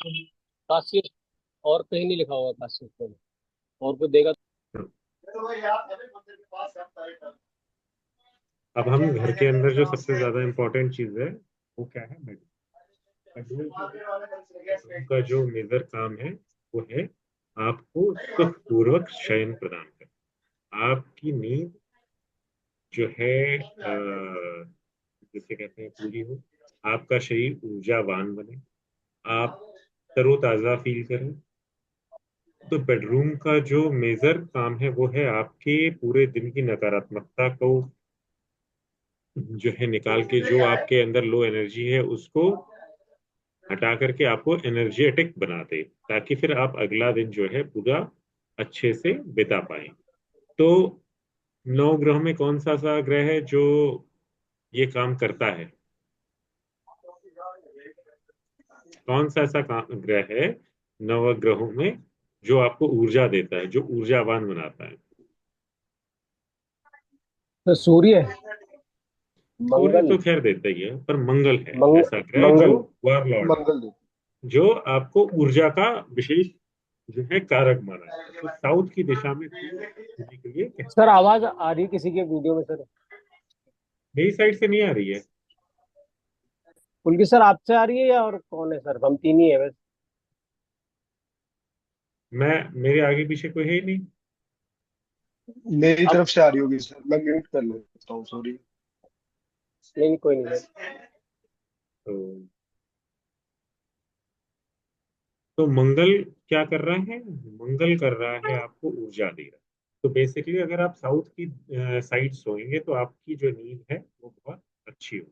खासियत और कहीं नहीं लिखा होगा खासियत में। और कोई देगा। अब हम घर के अंदर जो सबसे ज्यादा इम्पोर्टेंट चीज है वो क्या है? बेडरूम। बेडरूम जो है, बेडरूम का जो मेजर काम है वो है आपको सुखपूर्वक शयन प्रदान करना, आपकी नींद जो है जिसे कहते हैं पूरी हो, आपका शरीर ऊर्जावान बने, आप तरोताजा फील करें। तो बेडरूम का जो मेजर काम है वो है आपके पूरे दिन की नकारात्मकता को जो है निकाल के, जो आपके अंदर लो एनर्जी है उसको हटा करके आपको एनर्जेटिक बना दे, ताकि फिर आप अगला दिन जो है पूरा अच्छे से बिता पाए। तो नौ ग्रहों में कौन सा सा ग्रह है जो ये काम करता है? कौन सा ऐसा ग्रह है नव ग्रहों में जो आपको ऊर्जा देता है, जो ऊर्जावान बनाता है? तो सूर्य, सूर्य मंगल, तो खैर देता ही है, पर मंगल है मंग, ऐसा ग्रह जो मंगल, वारलॉर्ड है, मंगल देव। जो आपको ऊर्जा का विशेष जो है कारक माना जाता है। तो साउथ की दिशा में सूर्य होने के लिए कहते सर हैं। आवाज आ रही है किसी के वीडियो में सर? मेरी साइड से नहीं आ रही है। उनकी सर आपसे आ रही है या और कौन है सर? हम तीन ही है बस। मैं मेरे आगे पीछे कोई है ही नहीं। मेरी अब तरफ से आ रही होगी सर, मैं म्यूट कर लेता हूँ, सॉरी। नहीं नहीं, कोई नहीं सर। तो मंगल क्या कर रहा है? मंगल कर रहा है आपको ऊर्जा दे रहा है। तो बेसिकली अगर आप साउथ की साइड सोएंगे तो आपकी जो नींद है वो बहुत अच्छी हो।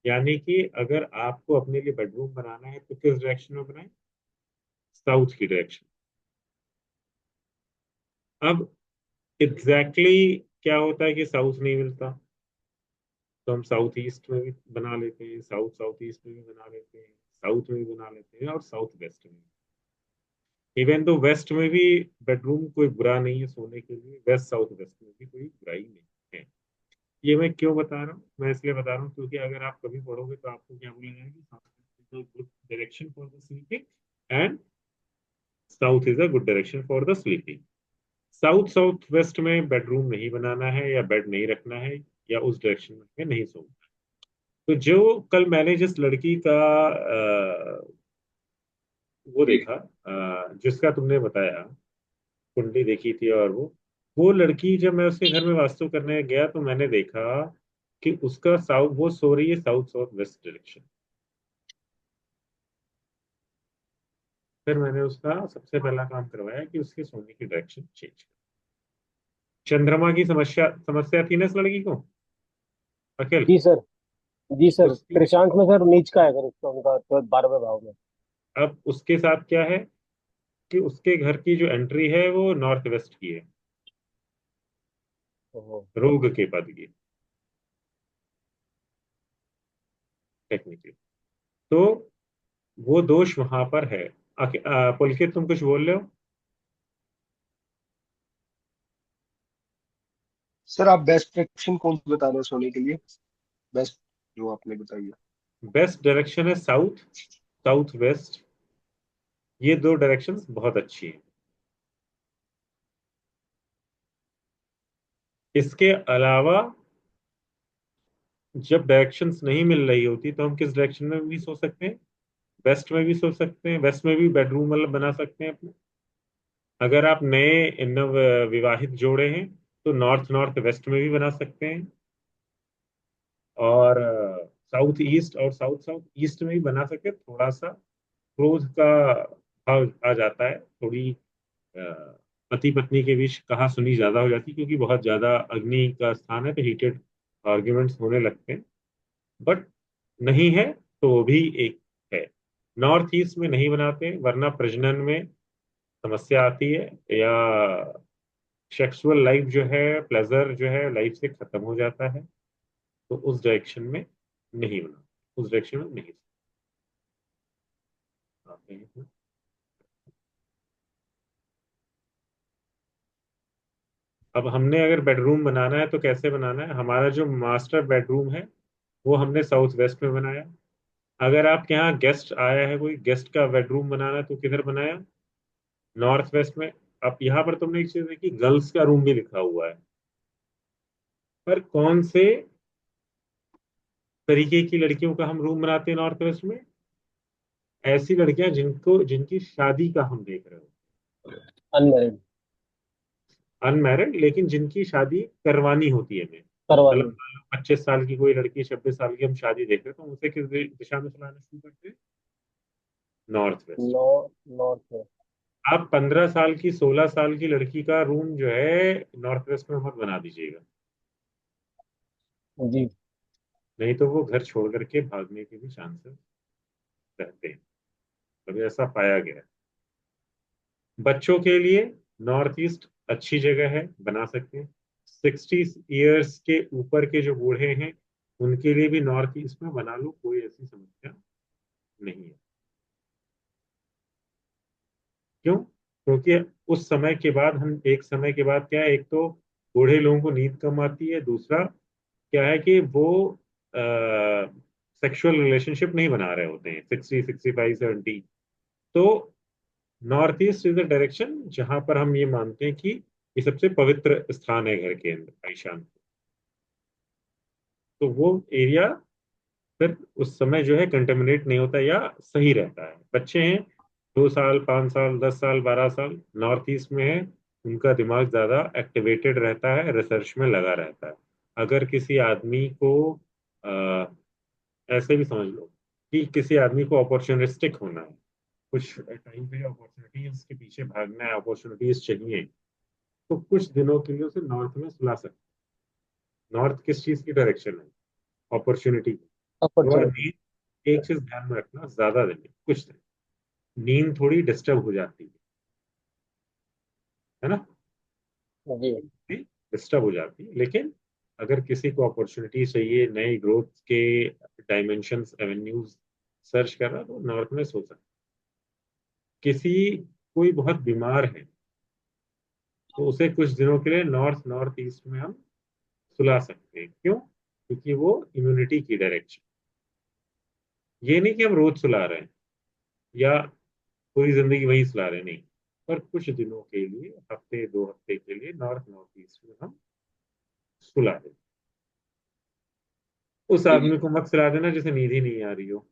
यानी कि अगर आपको अपने लिए बेडरूम बनाना है तो किस डायरेक्शन में बनाएं? साउथ की डायरेक्शन। अब एग्जैक्टली क्या होता है कि साउथ नहीं मिलता, तो हम साउथ ईस्ट में भी बना लेते हैं, साउथ साउथ ईस्ट में भी बना लेते हैं, साउथ में भी बना लेते हैं, और साउथ वेस्ट में। इवन तो वेस्ट में भी बेडरूम कोई बुरा नहीं है सोने के लिए, वेस्ट साउथ वेस्ट में भी कोई बुराई नहीं है। ये मैं क्यों बता रहा हूँ? मैं इसलिए बता रहा हूँ क्योंकि अगर आप कभी पढ़ोगे तो आपको क्या बोला जाएगा, south is good direction for the sleeping and south is a good direction for the sleeping. South south west में बेडरूम नहीं बनाना है या बेड नहीं रखना है, या उस डायरेक्शन में नहीं सोना। तो जो कल मैंने जिस लड़की का वो देखा, जिसका तुमने बताया कुंडली देखी थी, और वो लड़की जब मैं उसके घर में वास्तु करने गया तो मैंने देखा कि उसका साउथ वो सो रही है साउथ साउथ वेस्ट डायरेक्शन। फिर मैंने उसका सबसे पहला काम करवाया कि उसके सोने की डायरेक्शन चेंज कर। चंद्रमा की समस्या समस्या थी ना इस लड़की को, अखिल। जी सर। जी सर, उसकी कृषांक में सर नीच का है सर, उसका उनका तो 12वें भाव में। अब उसके साथ क्या है कि उसके घर की जो एंट्री है वो नॉर्थ वेस्ट की है, ओहो। रोग के पद की, टेक्निकली। तो वो दोष वहां पर है। पुलकित तुम कुछ बोल रहे हो? सर आप बेस्ट डायरेक्शन कौन सी बता रहे हैं सोने के लिए? बेस्ट जो आपने बताई है। बेस्ट डायरेक्शन है साउथ, साउथ वेस्ट। ये दो डायरेक्शंस बहुत अच्छी हैं। इसके अलावा जब डायरेक्शंस नहीं मिल रही होती तो हम किस डायरेक्शन में भी सो सकते हैं? वेस्ट में भी सो सकते हैं, वेस्ट में भी बेडरूम मतलब बना सकते हैं अपने। अगर आप नए नव विवाहित जोड़े हैं तो नॉर्थ नॉर्थ वेस्ट में भी बना सकते हैं, और साउथ ईस्ट और साउथ साउथ ईस्ट में भी बना सकते हैं। थोड़ा सा क्रोध का भाव आ जाता है, थोड़ी पति पत्नी के बीच कहा सुनी ज्यादा हो जाती है, क्योंकि बहुत ज्यादा अग्नि का स्थान है तो हीटेड आर्ग्यूमेंट्स होने लगते हैं। बट नहीं है तो वो भी एक है। नॉर्थ ईस्ट में नहीं बनाते वरना प्रजनन में समस्या आती है, या सेक्सुअल लाइफ जो है, प्लेजर जो है लाइफ से खत्म हो जाता है। तो उस डायरेक्शन में नहीं बना, उस डायरेक्शन में नहीं आते हैं। अब हमने अगर बेडरूम बनाना है तो कैसे बनाना है? हमारा जो मास्टर बेडरूम है वो हमने साउथ वेस्ट में बनाया, अगर आपके यहाँ गेस्ट आया है, कोई गेस्ट का बेडरूम बनाना है, तो किधर बनाया? नॉर्थ वेस्ट में। अब यहाँ पर तुमने एक चीज देखी, गर्ल्स का रूम भी लिखा हुआ है, पर कौन से तरीके की लड़कियों का हम रूम बनाते हैं नॉर्थ वेस्ट में? ऐसी लड़कियां जिनकी शादी का हम देख रहे हो, अनमैरिड। अनमैरिड, लेकिन जिनकी शादी करवानी होती है हमें। मतलब करवानी। 25 साल की कोई लड़की, 26 साल की हम शादी देख रहे हैं, तो उसे किस दिशा में सुलाना शुरू करते हैं? North west. नॉर्थ में। आप 15 साल की, 16 साल की लड़की का रूम जो है नॉर्थ वेस्ट में मत बना दीजिएगा, जी। नहीं तो वो घर छोड़ करके भागने के भी चांसेस रहते हैं। कभी ऐसा पाया गया है। बच्चों के लिए नॉर्थ ईस्ट अच्छी जगह है, बना सकते हैं। 60 ईयर्स के ऊपर के जो बूढ़े हैं, उनके लिए भी नॉर्थ ईस्ट में बना लो, कोई ऐसी समस्या नहीं है। क्यों? क्योंकि उस समय के बाद हम, एक समय के बाद क्या है, एक तो बूढ़े लोगों को नींद कम आती है, दूसरा क्या है कि वो सेक्सुअल रिलेशनशिप नहीं बना रहे होते हैं 60, 65, 70। तो north east is the direction जहां पर हम ये मानते हैं कि ये सबसे पवित्र स्थान है घर के अंदर, ईशान। तो वो एरिया फिर उस समय जो है कंटेमिनेट नहीं होता या सही रहता है। बच्चे हैं 2 साल, 5 साल, 10 साल, 12 साल, नॉर्थ ईस्ट में है, उनका दिमाग ज्यादा एक्टिवेटेड रहता है, रिसर्च में लगा रहता है। अगर किसी आदमी को आ, ऐसे भी समझ लो कि किसी आदमी को अपॉर्चुनिस्टिक होना है, कुछ टाइम पे अपॉर्चुनिटीज के पीछे भागना है, अपॉर्चुनिटीज चाहिए, तो कुछ दिनों के लिए उसे नॉर्थ में सुला सकते हैं। नॉर्थ किस चीज की डायरेक्शन है? अपॉर्चुनिटी। थोड़ा अपॉर्चुनिटी। नींद, एक चीज ध्यान में रखना, ज्यादा दिन नहीं, कुछ दिन नींद थोड़ी डिस्टर्ब हो जाती है ना? जी। डिस्टर्ब हो जाती है, लेकिन अगर किसी को अपॉर्चुनिटी चाहिए, नए ग्रोथ के डायमेंशंस, एवेन्यूज सर्च कर रहा है, तो नॉर्थ में सोच सकता है। किसी, कोई बहुत बीमार है, तो उसे कुछ दिनों के लिए नॉर्थ नॉर्थ ईस्ट में हम सुला सकते हैं। क्यों? क्योंकि वो इम्यूनिटी की डायरेक्शन। ये नहीं कि हम रोज सुला रहे हैं या पूरी जिंदगी वही सुला रहे हैं, नहीं, पर कुछ दिनों के लिए, हफ्ते 2 हफ्ते के लिए नॉर्थ नॉर्थ ईस्ट में हम सुला दें। उस आदमी को मत सुला देना जिसे नींद ही नहीं आ रही हो।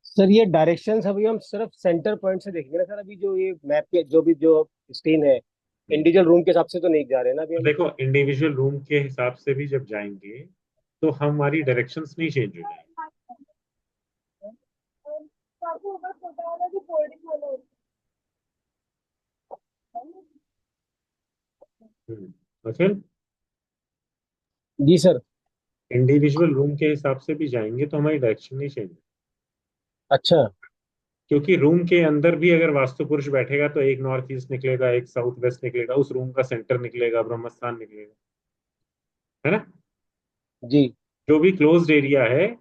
सर ये डायरेक्शंस अभी हम सिर्फ सेंटर पॉइंट से देखेंगे ना सर? अभी जो ये मैप के जो भी जो स्क्रीन है, हम्म। इंडिविजुअल रूम के हिसाब से तो नहीं जा रहे ना अभी तो हम? देखो, इंडिविजुअल रूम के हिसाब से भी जब जाएंगे, तो हमारी डायरेक्शंस नहीं चेंज हो जाएंगी। तो फिर जी सर। इंडिविजुअल रूम के हिसाब से भी जाएंगे तो हमारी डायरेक्शन नहीं चेंज। अच्छा। क्योंकि रूम के अंदर भी अगर वास्तु पुरुष बैठेगा, तो एक नॉर्थ ईस्ट निकलेगा, एक साउथ वेस्ट निकलेगा, उस रूम का सेंटर निकलेगा, ब्रह्म स्थान निकलेगा, है ना? जी। जो भी क्लोज्ड एरिया है,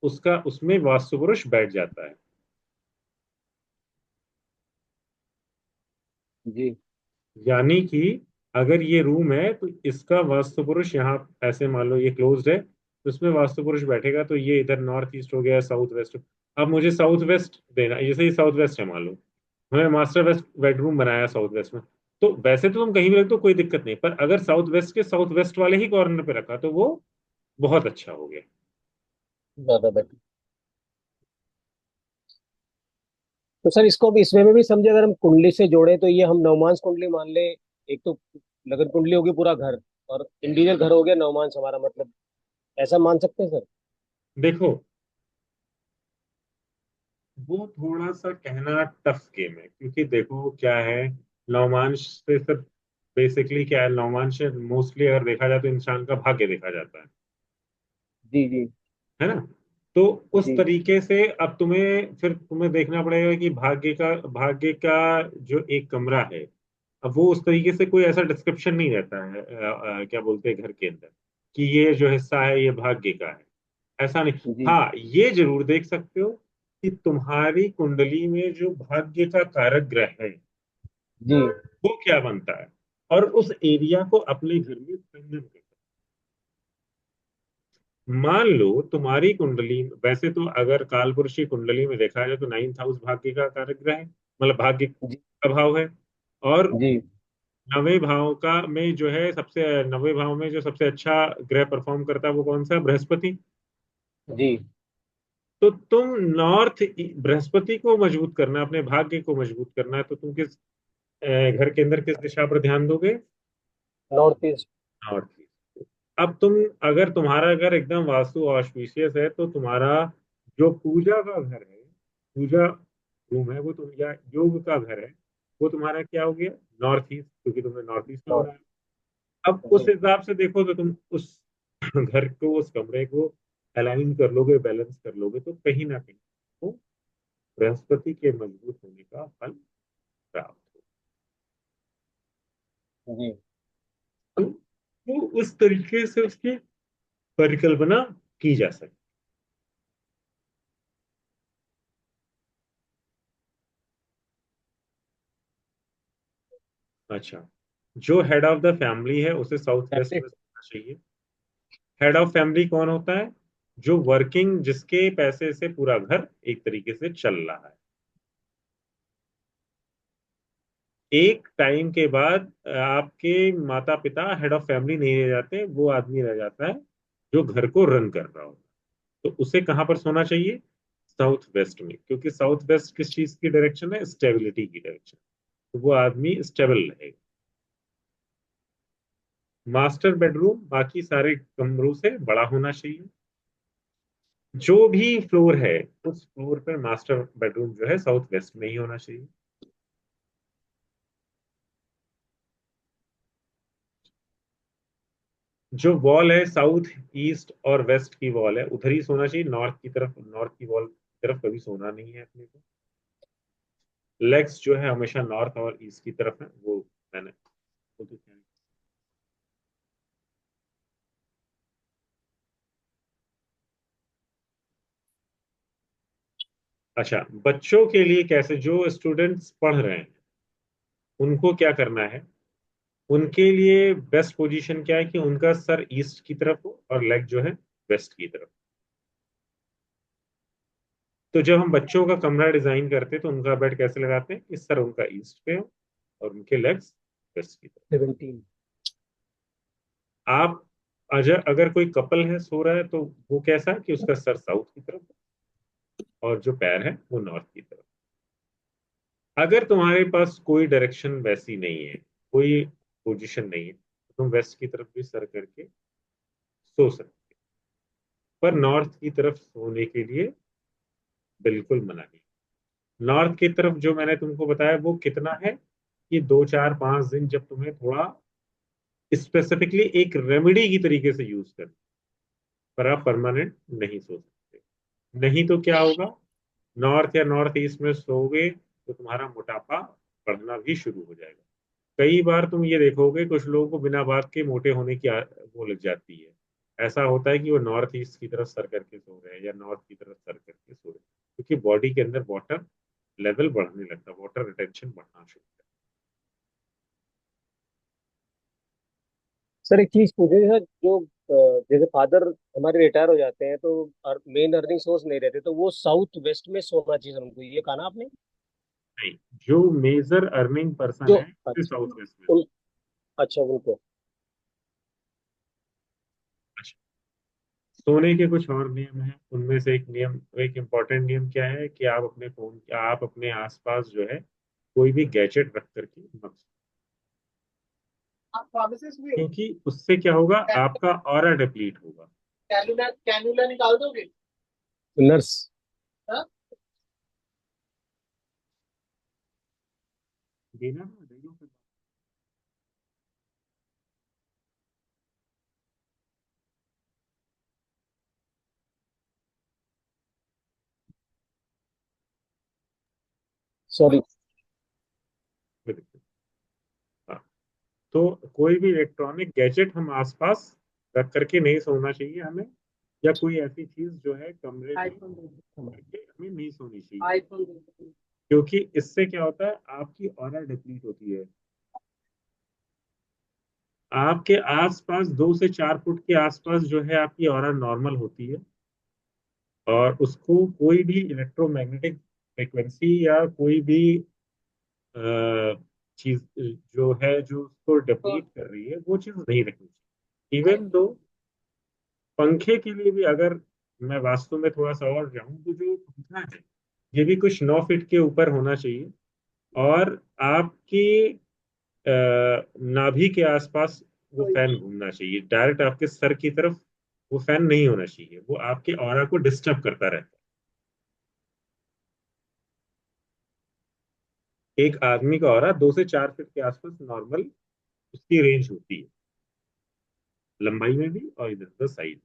उसका, उसमें वास्तु पुरुष बैठ जाता है। जी। यानी कि अगर ये रूम है, तो इसका वास्तु पुरुष यहाँ, ऐसे मान लो ये क्लोज्ड है, तो इसमें वास्तु पुरुष बैठेगा, तो ये इधर नॉर्थ ईस्ट हो गया, साउथ वेस्ट। अब मुझे साउथ वेस्ट देना, जैसे ये साउथ वेस्ट है मान लो, मैंने मास्टर वेस्ट बेडरूम बनाया साउथ वेस्ट में, तो वैसे तो तुम कहीं भी रख दो, कोई दिक्कत नहीं, पर अगर साउथ वेस्ट के साउथ वेस्ट वाले ही कॉर्नर पे रखा, तो वो बहुत अच्छा हो गया। ज्यादा बेटर। तो सर इसको भी इसमें में भी समझे, अगर हम कुंडली से जोड़े तो ये हम नवमांस कुंडली मान ले। एक तो लगन कुंडली होगी पूरा घर, और इंडिविजुअल घर हो गया नवमांस हमारा, मतलब ऐसा मान सकते हैं सर? देखो, वो थोड़ा सा कहना टफ गेम है, क्योंकि देखो क्या है, नवमांश से सब, बेसिकली क्या है, नवमांश मोस्टली अगर देखा जाए तो इंसान का भाग्य देखा जाता जी। जी। है ना? तो उस जी। तरीके से अब तुम्हें देखना पड़ेगा कि भाग्य का जो एक कमरा है, अब वो उस तरीके से कोई ऐसा डिस्क्रिप्शन नहीं रहता है, क्या बोलते हैं घर के अंदर, कि ये जो हिस्सा है ये भाग्य का है, ऐसा नहीं। जी। हाँ, ये जरूर देख सकते हो कि तुम्हारी कुंडली में जो भाग्य का कारक ग्रह है, जी। वो क्या बनता है। और उस एरिया को अपने घर में स्ट्रेंथन करता है। मान लो तुम्हारी कुंडली, वैसे तो अगर कालपुरुष की कुंडली में देखा जाए तो 9th हाउस भाग्य का कारक ग्रह है, मतलब भाग्य जी का भाव है। और जी नवे भाव का में जो है सबसे, नवे भाव में जो सबसे अच्छा ग्रह परफॉर्म करता है वो कौन सा है? बृहस्पति। जी तो तुम नॉर्थ, बृहस्पति को मजबूत करना है, अपने भाग्य को मजबूत करना है, तो तुम किस घर के अंदर किस दिशा पर ध्यान दोगे? North east. North east. अब तुम, अगर तुम्हारा घर एकदम वास्तु ऑस्पिशियस है तो तुम्हारा जो पूजा का घर है, पूजा रूम है, वो तुम, या योग का घर है, वो तुम्हारा क्या हो गया? नॉर्थ ईस्ट, क्योंकि तुमने नॉर्थ ईस्ट में नॉर्थ। बनाया। अब उस जी हिसाब से देखो तो तुम उस घर को, उस कमरे को अलाइन कर लोगे, बैलेंस कर लोगे, तो कहीं ना कहीं तो बृहस्पति के मजबूत होने का फल प्राप्त जी हो। तो उस तरीके से उसकी परिकल्पना की जा सकती। अच्छा, जो हेड ऑफ द फैमिली है उसे साउथ वेस्ट फैमिली। में होना चाहिए। हेड ऑफ फैमिली कौन होता है? जो वर्किंग, जिसके पैसे से पूरा घर एक तरीके से चल रहा है। एक टाइम के बाद आपके माता पिता हेड ऑफ फैमिली नहीं रह जाते, वो आदमी रह जाता है जो घर को रन कर रहा हो। तो उसे कहां पर सोना चाहिए? साउथ वेस्ट में, क्योंकि साउथ वेस्ट किस चीज की डायरेक्शन है? स्टेबिलिटी की डायरेक्शन। तो वो आदमी स्टेबल रहेगा। मास्टर बेडरूम बाकी सारे कमरों से बड़ा होना चाहिए। जो भी फ्लोर है उस फ्लोर पर मास्टर बेडरूम जो है साउथ वेस्ट में ही होना चाहिए। जो वॉल है साउथ, ईस्ट और वेस्ट की वॉल है, उधर ही सोना चाहिए। नॉर्थ की तरफ, नॉर्थ की वॉल की तरफ कभी सोना नहीं है अपने को। लेग्स जो है हमेशा नॉर्थ और ईस्ट की तरफ है, वो मैंने, वो तो क्या है। अच्छा, बच्चों के लिए कैसे, जो स्टूडेंट्स पढ़ रहे हैं उनको क्या करना है? उनके लिए बेस्ट पोजीशन क्या है कि उनका सर ईस्ट की तरफ हो और लेग जो है वेस्ट की तरफ। तो जब हम बच्चों का कमरा डिजाइन करते हैं तो उनका बेड कैसे लगाते हैं कि सर उनका ईस्ट पे हो और उनके लेग्स वेस्ट की तरफ। 17। आप, अगर अगर कोई कपल है सो रहा है तो वो कैसा है कि उसका सर साउथ की तरफ और जो पैर है वो नॉर्थ की तरफ। अगर तुम्हारे पास कोई डायरेक्शन वैसी नहीं है, कोई पोजीशन नहीं है, तो तुम वेस्ट की तरफ भी सर करके सो सकते हो। पर नॉर्थ की तरफ सोने के लिए बिल्कुल मना नहीं। नॉर्थ की तरफ जो मैंने तुमको बताया वो कितना है कि 2 4 5 दिन जब तुम्हें थोड़ा स्पेसिफिकली एक रेमेडी की तरीके से यूज कर, पर आप परमानेंट नहीं सो सकते। नहीं तो क्या होगा? नॉर्थ या नॉर्थ ईस्ट में सोओगे तो तुम्हारा मोटापा बढ़ना भी शुरू हो जाएगा। कई बार तुम ये देखोगे कुछ लोगों को बिना बात के मोटे होने की वो लग जाती है। ऐसा होता है कि वो नॉर्थ ईस्ट की तरफ सर करके सो रहे हैं या नॉर्थ की तरफ सर करके सो रहे हैं, क्योंकि बॉडी के अंदर वाटर लेवल बढ़ने लगता है, वाटर रिटेंशन बढ़ना शुरू होता सर एक चीज पूछी थी सर, जो जैसे फादर हमारे रिटायर हो जाते हैं तो मेन अर्निंग सोर्स नहीं रहते, तो वो साउथ वेस्ट में सोना चाहिए सर उनको, ये कहा ना आपने? है। नहीं, जो मेजर अर्निंग पर्सन जो है उसे अच्छा साउथ वेस्ट में। उन अच्छा उनको। अच्छा, सोने के कुछ और नियम हैं, उनमें से एक नियम, एक इम्पॉर्टेंट नियम क्या है कि आप अपने फोन, आप अपने आसपास जो है कोई भी गैजेट रख करके मत सोओ। आप फार्मासिस्ट भी हो? क्योंकि उससे क्या होगा? आपका ऑरा डिप्लीट होगा। कैनुला कैनुला निकाल दोगे? नर्स। हाँ? देना ना, दे दो फिर। सॉरी। हाँ, तो कोई भी इलेक्ट्रॉनिक गैजेट हम आसपास रख करके नहीं सोना चाहिए हमें, या कोई ऐसी चीज जो है कमरे में आईफोन दे दो। करके हमें नहीं सोनी चाहिए। आईफोन दे दो। क्योंकि इससे क्या होता है, आपकी ऑरा डिप्लीट होती है। आपके आसपास 2 से 4 फुट के आसपास जो है आपकी ऑरा नॉर्मल होती है, और उसको कोई भी इलेक्ट्रोमैग्नेटिक फ्रिक्वेंसी या कोई भी चीज जो है जो उसको डिप्लीट कर रही है, वो चीज नहीं रखनी चाहिए। इवन दो पंखे के लिए भी, अगर मैं वास्तु में थोड़ा सा और जाऊं, तो जो पंखा है ये भी कुछ 9 फीट के ऊपर होना चाहिए, और आपकी नाभि के आसपास वो फैन घूमना चाहिए, डायरेक्ट आपके सर की तरफ वो फैन नहीं होना चाहिए, वो आपके ऑरा को डिस्टर्ब करता रहता है। एक आदमी का ऑरा 2 से 4 फीट के आसपास नॉर्मल उसकी रेंज होती है, लंबाई में भी और इधर उधर साइज।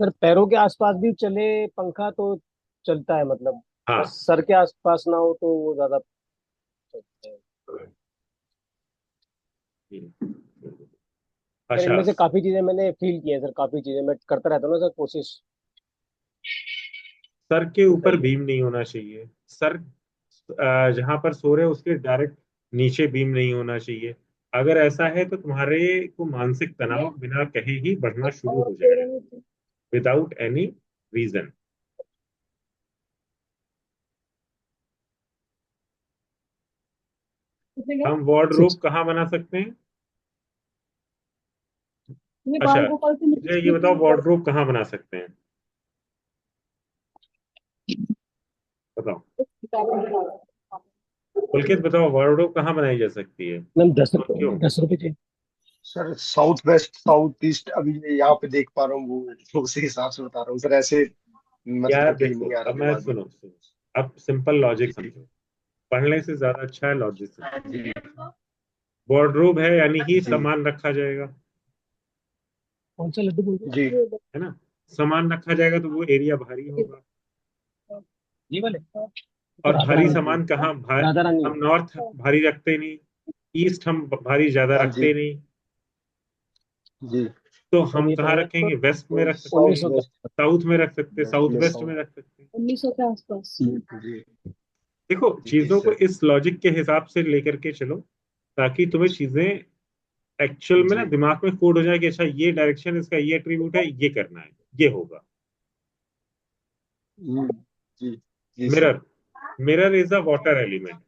सर पैरों के आसपास भी चले पंखा तो चलता है, मतलब हाँ। बस सर के आसपास ना हो तो वो ज्यादा चलता है। सर अच्छा, इनमें से काफी चीजें मैंने फील की है सर, काफी चीजें मैं करता रहता हूँ ना सर, कोशिश। सर के ऊपर बताइए। बीम नहीं होना चाहिए। सर जहां पर सो रहे हो उसके डायरेक्ट नीचे बीम नहीं होना चाहिए। अगर ऐसा है तो तुम्हारे को मानसिक तनाव बिना कहे ही बढ़ना शुरू हो जाएगा, विदाउट एनी रीजन। हम वार्डरोब सिक्स। कहाँ बना सकते हैं? अच्छा, मुझे ये बताओ वार्डरोब कहाँ बना सकते हैं, बताओ। पुलकित बताओ, वार्डरोब कहाँ बनाई जा सकती है मैम दस और क्यों? रुपये 10 रुपये चाहिए। Sir south west south east अभी ये यहाँ पे देख पा रहा हूँ, वो उसी हिसाब से बता रहा हूँ सर, ऐसे यार मतलब कि देखो, नहीं आ रहा अब मैं दिमाग में। सुनो सुनो, अब सिंपल लॉजिक जी समझो, पढ़ने से ज्यादा अच्छा है लॉजिक समझो। जी वार्डरोब है यानी कि जी सामान रखा जाएगा, कौन सा लड्डू बोल जी रहे हो? है ना? सामान रखा जाएगा तो वो एरिया भारी होगा। ये वाले और राधा भारी रानी। सामान कहाँ राधा रानी। हम नॉर्थ भारी रखते नहीं, ईस्ट हम भारी ज्यादा हाँ जी रखते नहीं, जी। तो सर हम ये कहाँ पड़ेगा रखेंगे? वेस्ट में तो रख सकते उन्नीस साउथ हैं, सौ के वेस्ट आसपास। साउथ में रख सकते हैं, साउथ में वेस्ट में साउथ। रख सकते हैं। 1900 के आसपास। जी देखो, जी चीजों को सर। इस लॉजिक के हिसाब से लेकर के चलो, ताकि तुम्हें चीजें एक्चुअल में ना जी दिमाग में कोड हो जाए कि अच्छा ये डायरेक्शन, इसका ये एट्रीब्यूट है, ये करना है, ये होगा। हम्म, जी जी sir. Mirror, mirror is a water element.